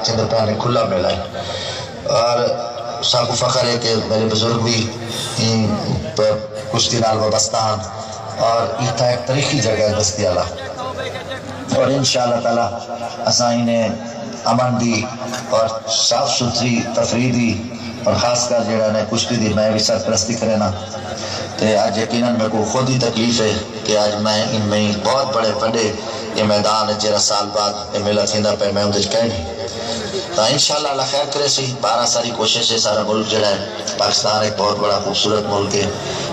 چندر پہ نے کھلا ملا ہے اور ساکو فخر ہے کہ میرے بزرگ بھی کشتی نال وابستہ ہیں اور یہ تھا ایک تاریخی جگہ ہے بستی والا اور انشاءاللہ تعالی اساں انہیں امن دی اور صاف ستھری تفریح دی اور خاص کر جڑا نے کشتی دی میں بھی سرپرستی کرے نا تے آج یقیناً میرے کو خود ہی تکلیف ہے کہ آج میں ان میں بہت بڑے بڑے یہ میدان ہے جرا سال بعد یہ میلہ تھیندا پہ میں اندر کہہ نہیں تو انشاءاللہ اللہ خیر کرے سی 12 ساری کوشش ہے سارا ملک جڑا ہے پاکستان ایک بہت بڑا خوبصورت ملک ہے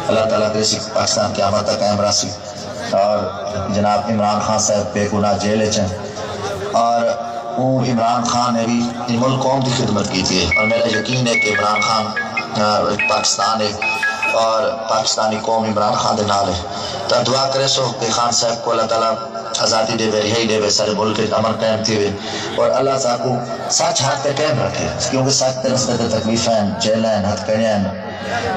اللہ تعالیٰ کرے سی پاکستان قیامت تک قائم رہا سی اور جناب عمران خان صاحب بے گناہ جیل چیں اور وہ عمران خان نے بھی ان ملک قوم کی خدمت کی تھی اور میرا یقین ہے کہ عمران خان پاکستان ہے اور پاکستانی قوم عمران خان دے نال ہے تو دعا کرے سو کہ خان صاحب کو اللہ تعالیٰ آزادی دے وے رہائی دے وے سارے ملک امن قائم تھی وے اور اللہ صاحب کو سچ ہاتھ پہ قائم رکھے کیونکہ سچ تے رستے تے تکلیفیں جیلیں ہتھ کڑیاں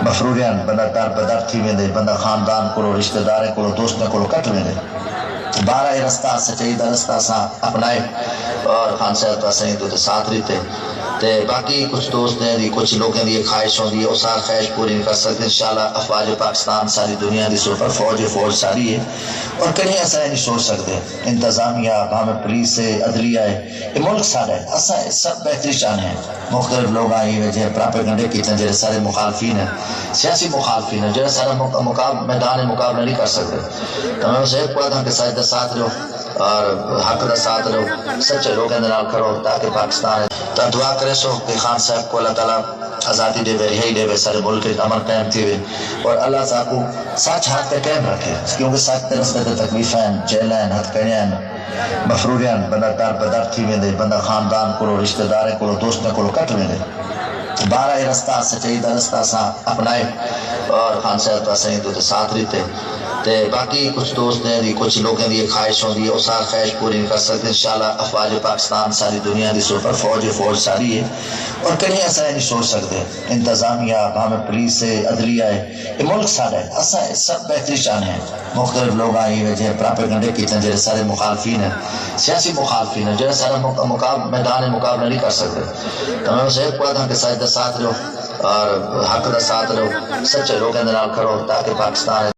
مفروریاں بندہ در بدر تھی ویندے بندہ خاندان کو رشتہ دارے کو دوستوں کو کٹ ویندے 12 رستہ سچائی دا رستہ سا اپنائے اور خان صاحب تو اسیں تو ساتھ رہتے تے باقی کچھ دوست ہیں دی کچھ لوگوں دی خواہش ہوندی ہے وہ سار خواہش پوری نہیں کر سکتے انشاءاللہ افواج پاکستان ساری دنیا دی سپر فوج ساری ہے اور کہیں ایسا نہیں سوچ سکتے انتظامیہ ہمیں پولیس ہے عدلیہ ہے یہ ملک سارا ہے ایسا سب بہتری چاہنے ہیں مختلف لوگ آئی ہوئے جہاں پراپیگنڈے کیتے ہیں جہاں سارے مخالفین ہیں سیاسی مخالفین ہیں جہاں سارا میدان مقابلہ نہیں کر سکتے تو میں اسے ایک پڑھا تھا کہ سائد ساتھ رہو اور حق دا ساتھ رہو سچے لوگ اندر کرو تاکہ پاکستان تو دعا کرے سو کہ خان صاحب کو اللہ تعالیٰ آزادی دے وے رہائی دے وے سارے ملک امن قائم تھی وے اور اللہ صاحب کو سچ ہاتھ پہ قائم رکھے کیونکہ سچ تے رستے تے تکلیفیں جیلیں ہتھ کڑیاں مفروریاں بندہ در بدر تھی ویندے بندہ خاندان کو رشتہ دارے کو دوستوں کو کٹ ویندے 12 رستہ سچائی دا رستہ سا اپنائے اور خان صاحب تو اسیں تو ساتھ رہتے تے باقی کچھ دوست ہیں دی کچھ لوگوں دی خواہش ہوندی ہے وہ سار خواہش پوری نہیں کر سکتے انشاءاللہ افواج پاکستان ساری دنیا دی سپر فوج ساری ہے اور کہیں ایسا نہیں سوچ سکتے انتظامیہ ہمیں پولیس ہے عدلیہ ہے یہ ملک سارا ہے ایسا سب بہتری چاہنے ہیں مختلف لوگ آئی ہوئے جہاں پراپیگنڈے کیتے ہیں جہاں سارے مخالفین ہیں سیاسی مخالفین ہیں جہاں سارا میدان مقابلہ نہیں کر سکتے تو میں اسے ایک پڑھا تھا کہ سائد ساتھ رہو اور حق دا ساتھ رہو سچے لوگ اندر کرو تاکہ پاکستان